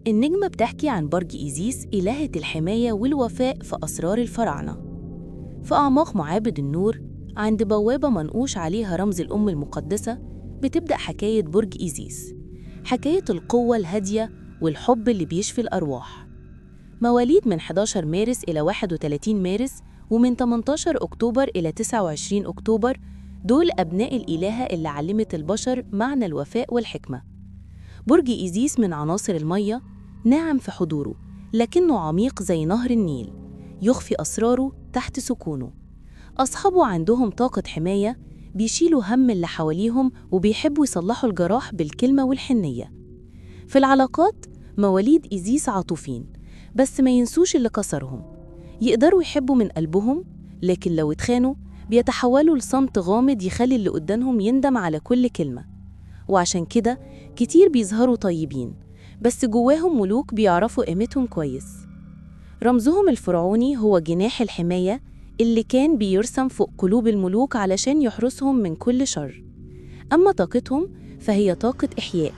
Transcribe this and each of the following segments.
النجمة بتحكي عن برج إيزيس إلهة الحماية والوفاء في أسرار الفراعنة. في أعماق معابد النور، عند بوابة منقوش عليها رمز الأم المقدسة، بتبدأ حكاية برج إيزيس، حكاية القوة الهادية والحب اللي بيشفي الأرواح. مواليد من 11 مارس إلى 31 مارس، ومن 18 أكتوبر إلى 29 أكتوبر، دول أبناء الإلهة اللي علمت البشر معنى الوفاء والحكمة. برج إيزيس من عناصر المية، ناعم في حضوره لكنه عميق زي نهر النيل، يخفي أسراره تحت سكونه. أصحابه عندهم طاقة حماية، بيشيلوا هم اللي حواليهم وبيحبوا يصلحوا الجراح بالكلمة والحنية. في العلاقات، مواليد إيزيس عاطفين بس ما ينسوش اللي كسرهم، يقدروا يحبوا من قلبهم، لكن لو اتخانوا بيتحولوا لصمت غامض يخلي اللي قدامهم يندم على كل كلمة. وعشان كده كتير بيظهروا طيبين بس جواهم ملوك بيعرفوا قيمتهم كويس. رمزهم الفرعوني هو جناح الحماية اللي كان بيرسم فوق قلوب الملوك علشان يحرسهم من كل شر. أما طاقتهم فهي طاقة إحياء،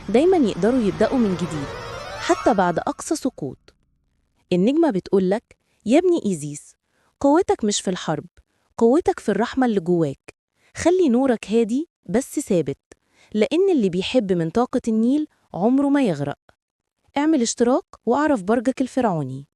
دايما يقدروا يبدأوا من جديد حتى بعد أقصى سقوط. النجمة بتقولك: يا ابني إيزيس، قوتك مش في الحرب، قوتك في الرحمة اللي جواك. خلي نورك هادي بس ثابت، لأن اللي بيحب من طاقة النيل عمره ما يغرق. اعمل اشتراك واعرف برجك الفرعوني.